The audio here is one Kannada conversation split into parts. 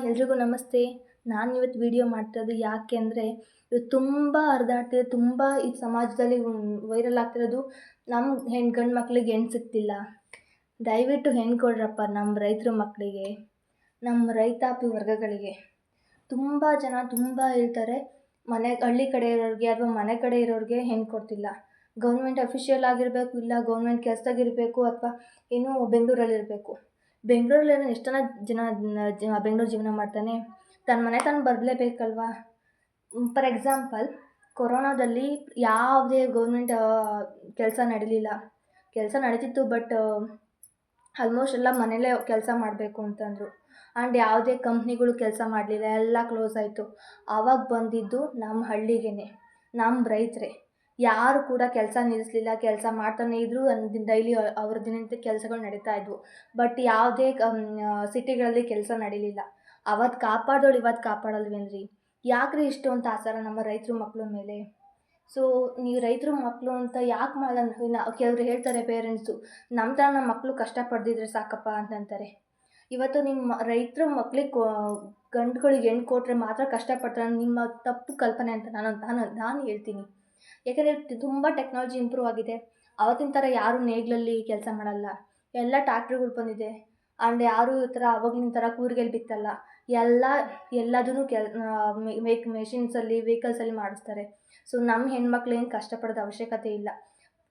ಎಲ್ರಿಗೂ ನಮಸ್ತೆ. ನಾನು ಇವತ್ತು ವಿಡಿಯೋ ಮಾಡ್ತಿರೋದು ಯಾಕೆ ಅಂದರೆ, ಇವತ್ತು ತುಂಬ ಹರಿದಾಡ್ತಿದೆ, ತುಂಬ ಈ ಸಮಾಜದಲ್ಲಿ ವೈರಲ್ ಆಗ್ತಿರೋದು ನಮ್ಮ ಗಂಡು ಮಕ್ಳಿಗೆ ಹೆಣ್ಣು ಸಿಗ್ತಿಲ್ಲ. ದಯವಿಟ್ಟು ಹೆಣ್ಣು ಕೊಡ್ರಪ್ಪ ನಮ್ಮ ರೈತರ ಮಕ್ಕಳಿಗೆ, ನಮ್ಮ ರೈತಾಪಿ ವರ್ಗಗಳಿಗೆ. ತುಂಬ ಜನ ತುಂಬ ಹೇಳ್ತಾರೆ, ಹಳ್ಳಿ ಕಡೆ ಇರೋರಿಗೆ ಅಥವಾ ಮನೆ ಕಡೆ ಇರೋರಿಗೆ ಹೆಣ್ಣು ಕೊಡ್ತಿಲ್ಲ. ಗೌರ್ಮೆಂಟ್ ಅಫಿಷಿಯಲ್ ಆಗಿರಬೇಕು, ಇಲ್ಲ ಗೌರ್ಮೆಂಟ್ ಕೆಲಸದಾಗಿರಬೇಕು, ಅಥವಾ ಇನ್ನೂ ಬೆಂಗಳೂರಲ್ಲಿರಬೇಕು. ಬೆಂಗಳೂರಲ್ಲಿ ಎಷ್ಟು ಜನ ಬೆಂಗಳೂರು ಜೀವನ ಮಾಡ್ತಾನೆ, ತನ್ನ ಮನೆ ತಾನು ಬರಲೇಬೇಕಲ್ವಾ. ಫಾರ್ ಎಕ್ಸಾಂಪಲ್, ಕೊರೋನಾದಲ್ಲಿ ಯಾವುದೇ ಗೌರ್ಮೆಂಟ್ ಕೆಲಸ ನಡೀಲಿಲ್ಲ. ಕೆಲಸ ನಡೀತಿತ್ತು, ಬಟ್ ಆಲ್ಮೋಸ್ಟ್ ಎಲ್ಲ ಮನೇಲೇ ಕೆಲಸ ಮಾಡಬೇಕು ಅಂತಂದರು. ಆ್ಯಂಡ್ ಯಾವುದೇ ಕಂಪ್ನಿಗಳು ಕೆಲಸ ಮಾಡಲಿಲ್ಲ, ಎಲ್ಲ ಕ್ಲೋಸ್ ಆಯಿತು. ಆವಾಗ ಬಂದಿದ್ದು ನಮ್ಮ ಹಳ್ಳಿಗೇ, ನಮ್ಮ ರೈತರೇ. ಯಾರು ಕೂಡ ಕೆಲಸ ನಿಲ್ಲಿಸಲಿಲ್ಲ, ಕೆಲಸ ಮಾಡ್ತಾನೆ ಇದ್ದರು. ಡೈಲಿ ಅವ್ರ ದಿನನಿತ್ಯ ಕೆಲಸಗಳು ನಡೀತಾ ಇದ್ವು. ಬಟ್ ಯಾವುದೇ ಸಿಟಿಗಳಲ್ಲಿ ಕೆಲಸ ನಡೀಲಿಲ್ಲ. ಅವತ್ತು ಕಾಪಾಡೋಳು ಇವತ್ತು ಕಾಪಾಡಲ್ವೇನ್ರಿ? ಯಾಕ್ರಿ ಇಷ್ಟೊಂದು ಆಚಾರ ನಮ್ಮ ರೈತರ ಮಕ್ಕಳ ಮೇಲೆ? ಸೊ ನೀವು ರೈತರ ಮಕ್ಕಳು ಅಂತ ಯಾಕೆ ಮಾಡಲ್ಲ? ಕೆಲವರು ಹೇಳ್ತಾರೆ ಪೇರೆಂಟ್ಸು, ನಮ್ಮ ಥರ ನಮ್ಮ ಮಕ್ಕಳು ಕಷ್ಟಪಡ್ದಿದ್ರೆ ಸಾಕಪ್ಪ ಅಂತಂತಾರೆ. ಇವತ್ತು ನಿಮ್ಮ ರೈತರ ಮಕ್ಳಿಗೆ ಗಂಡುಗಳಿಗೆ ಹೆಣ್ಣು ಕೊಟ್ಟರೆ ಮಾತ್ರ ಕಷ್ಟಪಡ್ತಾರೆ, ನಿಮ್ಮ ತಪ್ಪು ಕಲ್ಪನೆ ಅಂತ ನಾನು ಹೇಳ್ತೀನಿ. ಯಾಕಂದರೆ ತುಂಬ ಟೆಕ್ನಾಲಜಿ ಇಂಪ್ರೂವ್ ಆಗಿದೆ. ಆವತ್ತಿನ ಥರ ಯಾರೂ ನೇಗಿಲಲ್ಲಿ ಕೆಲಸ ಮಾಡಲ್ಲ, ಎಲ್ಲ ಟ್ಯಾಕ್ಟ್ರಿಗಳು ಬಂದಿದೆ. ಆ್ಯಂಡ್ ಯಾರೂ ಈ ಥರ ಆವಾಗಿನ ಥರ ಕೂರ್ಗೆಲ್ಲಿ ಬಿತ್ತಲ್ಲ, ಎಲ್ಲದೂ ಮೆಷಿನ್ಸಲ್ಲಿ ವೆಹಿಕಲ್ಸಲ್ಲಿ ಮಾಡಿಸ್ತಾರೆ. ಸೊ ನಮ್ಮ ಹೆಣ್ಮಕ್ಳು ಏನು ಕಷ್ಟಪಡೋದು ಅವಶ್ಯಕತೆ ಇಲ್ಲ.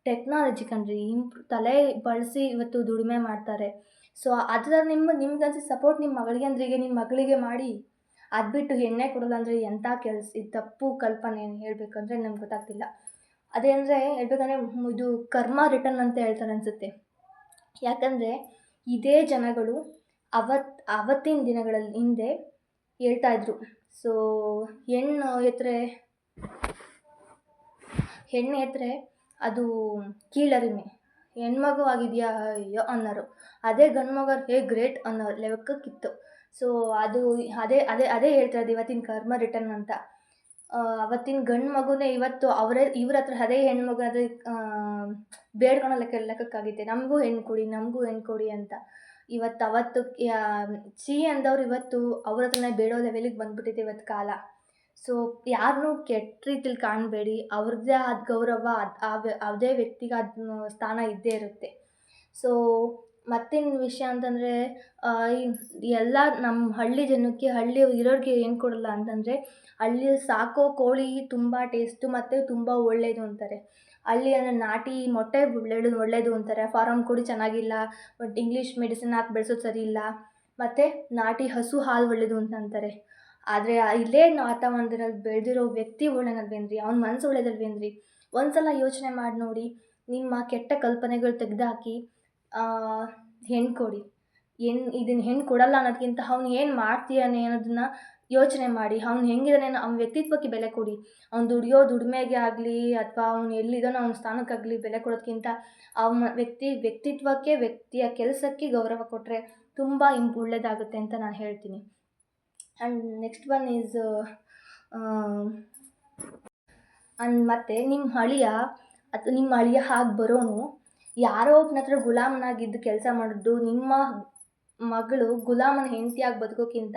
ಟೆಕ್ನಾಲಜಿ ಕಣ್ರಿ, ತಲೆ ಬಳಸಿ ಇವತ್ತು ದುಡಿಮೆ ಮಾಡ್ತಾರೆ. ಸೊ ಅದರ ನಿಮ್ಗೆ ಸಪೋರ್ಟ್ ನಿಮ್ಮ ಮಗಳಿಗೆ ಮಾಡಿ. ಅದು ಬಿಟ್ಟು ಹೆಣ್ಣೆ ಕೊಡೋಲ್ಲ ಅಂದರೆ ಎಂಥ ಕೆಲಸ? ಇದು ತಪ್ಪು ಕಲ್ಪನೆ ಹೇಳ್ಬೇಕಂದ್ರೆ ನಮ್ಗೆ ಗೊತ್ತಾಗ್ತಿಲ್ಲ. ಅದೇ ಅಂದರೆ ಹೇಳ್ಬೇಕಂದ್ರೆ ಇದು ಕರ್ಮ ರಿಟರ್ನ್ ಅಂತ ಹೇಳ್ತಾರೆ ಅನಿಸುತ್ತೆ. ಯಾಕಂದರೆ ಇದೇ ಜನಗಳು ಅವತ್ತಿನ ದಿನಗಳಲ್ಲಿ ಹಿಂದೆ ಹೇಳ್ತಾಯಿದ್ರು. ಸೊ ಹೆಣ್ಣು ಎತ್ತರೆ ಅದು ಕೀಳರಿಮೆ, ಹೆಣ್ಮಗು ಆಗಿದೆಯಾ ಅಯ್ಯೋ ಅನ್ನೋರು. ಅದೇ ಗಂಡು ಮಗ ಗ್ರೇಟ್ ಅನ್ನೋ ಲೆಕ್ಕಕ್ಕಿತ್ತು. ಸೊ ಅದೇ ಹೇಳ್ತಾ ಇರೋದು ಇವತ್ತಿನ ಕರ್ಮ ರಿಟರ್ನ್ ಅಂತ. ಅವತ್ತಿನ ಗಂಡು ಮಗುನೇ ಇವತ್ತು ಇವ್ರ ಹತ್ರ ಅದೇ ಹೆಣ್ಮಗು ಆದರೆ ಬೇಡ್ಕೊಳೋ ಲೆಕ್ಕಕ್ಕಾಗಿದೆ, ನಮಗೂ ಹೆಣ್ಣು ಕೊಡಿ ಅಂತ. ಅವತ್ತು ಅಂದವ್ರು ಇವತ್ತು ಅವ್ರ ಹತ್ರನೇ ಬೇಡೋ ಲೆವೆಲಿಗೆ ಬಂದುಬಿಟ್ಟಿದೆ ಇವತ್ತು ಕಾಲ. ಸೊ ಯಾರನ್ನೂ ಕೆಟ್ಟ ರೀತಿಲಿ ಕಾಣಬೇಡಿ. ಅವ್ರದ್ದೇ ಆದ ಗೌರವ ಅದೇ ವ್ಯಕ್ತಿಗೆ ಅದು ಸ್ಥಾನ ಇದ್ದೇ ಇರುತ್ತೆ. ಸೊ ಮತ್ತೇನು ವಿಷಯ ಅಂತಂದರೆ, ಎಲ್ಲ ನಮ್ಮ ಹಳ್ಳಿ ಜನಕ್ಕೆ, ಹಳ್ಳಿ ಇರೋರಿಗೆ ಏನು ಕೊಡಲ್ಲ ಅಂತಂದರೆ, ಹಳ್ಳಿಯಲ್ಲಿ ಸಾಕೋ ಕೋಳಿ ತುಂಬ ಟೇಸ್ಟು ಮತ್ತು ತುಂಬ ಒಳ್ಳೆಯದು ಅಂತಾರೆ. ಹಳ್ಳಿ ಅಂದರೆ ನಾಟಿ ಮೊಟ್ಟೆ ಒಳ್ಳೆಯದು ಅಂತಾರೆ. ಫಾರಮ್ ಕೋಳಿ ಚೆನ್ನಾಗಿಲ್ಲ, ಬಟ್ ಇಂಗ್ಲೀಷ್ ಮೆಡಿಸಿನ್ ಹಾಕಿ ಬೆಳೆಸೋದು ಸರಿ ಇಲ್ಲ, ಮತ್ತು ನಾಟಿ ಹಸು ಹಾಲು ಒಳ್ಳೆಯದು ಅಂತ ಅಂತಾರೆ. ಆದರೆ ಇಲ್ಲೇ ವಾತಾವರಣದಲ್ಲಿ ಬೆಳೆದಿರೋ ವ್ಯಕ್ತಿ ಒಳ್ಳೆಯದಲ್ವೇನ್ರಿ? ಅವ್ನ ಮನಸ್ಸು ಒಳ್ಳೆಯದಲ್ವೇನ್ರಿ? ಒಂದು ಸಲ ಯೋಚನೆ ಮಾಡಿ ನೋಡಿ. ನಿಮ್ಮ ಕೆಟ್ಟ ಕಲ್ಪನೆಗಳು ತೆಗೆದುಹಾಕಿ ಹೆಣ್ಣು ಕೊಡಿ. ಇದನ್ನು ಹೆಣ್ಣು ಕೊಡಲ್ಲ ಅನ್ನೋದಕ್ಕಿಂತ ಅವ್ನು ಏನು ಮಾಡ್ತೀಯಾನೆ ಅನ್ನೋದನ್ನ ಯೋಚನೆ ಮಾಡಿ. ಅವ್ನು ಹೆಂಗಿದಾನೆ ಅವ್ನ ವ್ಯಕ್ತಿತ್ವಕ್ಕೆ ಬೆಲೆ ಕೊಡಿ. ಅವ್ನು ದುಡಿಯೋ ದುಡಿಮೆಗೆ ಆಗಲಿ, ಅಥವಾ ಅವ್ನು ಎಲ್ಲಿದ್ದಾನೋ ಅವ್ನ ಸ್ಥಾನಕ್ಕಾಗಲಿ ಬೆಲೆ ಕೊಡೋದಕ್ಕಿಂತ ಅವನ ವ್ಯಕ್ತಿತ್ವಕ್ಕೆ, ವ್ಯಕ್ತಿಯ ಕೆಲಸಕ್ಕೆ ಗೌರವ ಕೊಟ್ಟರೆ ತುಂಬ ಒಳ್ಳೆಯದಾಗುತ್ತೆ ಅಂತ ನಾನು ಹೇಳ್ತೀನಿ. ಆ್ಯಂಡ್ ನೆಕ್ಸ್ಟ್ ಒನ್ ಈಸ್ ಮತ್ತು ನಿಮ್ಮ ಅಳಿಯ ಹಾಗೆ ಬರೋನು ಯಾರೋ ಒಬ್ಬನ ಹತ್ರ ಗುಲಾಮನಾಗಿದ್ದು ಕೆಲಸ ಮಾಡಿದ್ದು, ನಿಮ್ಮ ಮಗಳು ಗುಲಾಮನ ಹೆಂಡತಿಯಾಗಿ ಬದುಕೋಕ್ಕಿಂತ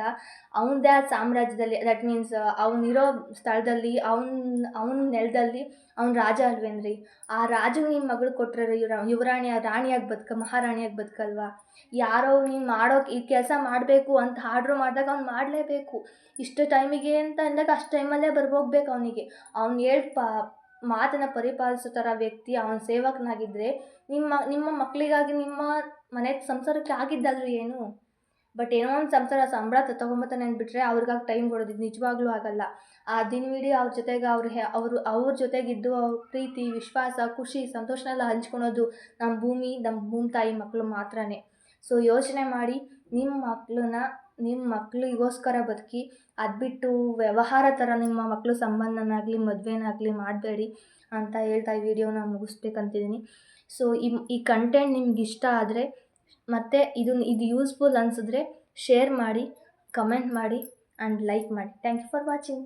ಅವನದೇ ಆದ ಸಾಮ್ರಾಜ್ಯದಲ್ಲಿ, ದಟ್ ಮೀನ್ಸ್ ಅವನಿರೋ ಸ್ಥಳದಲ್ಲಿ, ಅವನ ನೆಲದಲ್ಲಿ ಅವ್ನು ರಾಜ ಅಲ್ವೇನ್ರಿ? ಆ ರಾಜಗೆ ನಿಮ್ಮ ಮಗಳು ಕೊಟ್ಟರೆ ರಾಣಿಯಾಗಿ ಮಹಾರಾಣಿಯಾಗಿ ಬದುಕಲ್ವಾ? ಯಾರೋ ನೀನು ಈ ಕೆಲಸ ಮಾಡಬೇಕು ಅಂತ ಆರ್ಡ್ರ್ ಮಾಡಿದಾಗ ಅವ್ನು ಮಾಡಲೇಬೇಕು. ಇಷ್ಟು ಟೈಮಿಗೆ ಅಂತ ಅಂದಾಗ ಅಷ್ಟು ಟೈಮಲ್ಲೇ ಹೋಗ್ಬೇಕು ಅವನಿಗೆ. ಅವ್ನು ಮಾತನ್ನು ಪರಿಪಾಲಿಸೋ ಥರ ವ್ಯಕ್ತಿ ಅವನ ಸೇವಕನಾಗಿದ್ದರೆ, ನಿಮ್ಮ ಮಕ್ಕಳಿಗಾಗಿ, ನಿಮ್ಮ ಮನೆ ಸಂಸಾರಕ್ಕೆ ಆಗಿದ್ದಾದರೂ ಏನು? ಬಟ್ ಏನೋ ಒಂದು ಸಂಬಳ ತೊಗೊಂಬತ್ತಾನೆ ಅಂದ್ಬಿಟ್ರೆ ಅವ್ರಿಗಾಗಿ ಟೈಮ್ ಕೊಡೋದು ನಿಜವಾಗ್ಲೂ ಆಗಲ್ಲ. ಆ ದಿನವಿಡೀ ಅವ್ರ ಜೊತೆಗೆ ಅವ್ರ ಜೊತೆಗಿದ್ದು ಅವ್ರ ಪ್ರೀತಿ, ವಿಶ್ವಾಸ, ಖುಷಿ, ಸಂತೋಷನೆಲ್ಲ ಹಂಚ್ಕೊಳೋದು ನಮ್ಮ ಭೂಮಿ ತಾಯಿ ಮಕ್ಕಳು ಮಾತ್ರನೇ. ಸೊ ಯೋಚನೆ ಮಾಡಿ, ನಿಮ್ಮ ಮಕ್ಕಳಿಗೋಸ್ಕರ ಬದುಕಿ. ಅದು ಬಿಟ್ಟು ವ್ಯವಹಾರ ಥರ ನಿಮ್ಮ ಮಕ್ಕಳು ಸಂಬಂಧನಾಗಲಿ ಮದುವೆನಾಗಲಿ ಮಾಡಬೇಡಿ ಅಂತ ಹೇಳ್ತಾ ಈ ವಿಡಿಯೋನ ಮುಗಿಸ್ಬೇಕಂತಿದ್ದೀನಿ. ಸೊ ಈ ಕಂಟೆಂಟ್ ನಿಮ್ಗೆ ಇಷ್ಟ ಆದರೆ, ಮತ್ತು ಇದು ಯೂಸ್ಫುಲ್ ಅನಿಸಿದ್ರೆ ಶೇರ್ ಮಾಡಿ, ಕಮೆಂಟ್ ಮಾಡಿ ಆ್ಯಂಡ್ ಲೈಕ್ ಮಾಡಿ. Thank you for watching.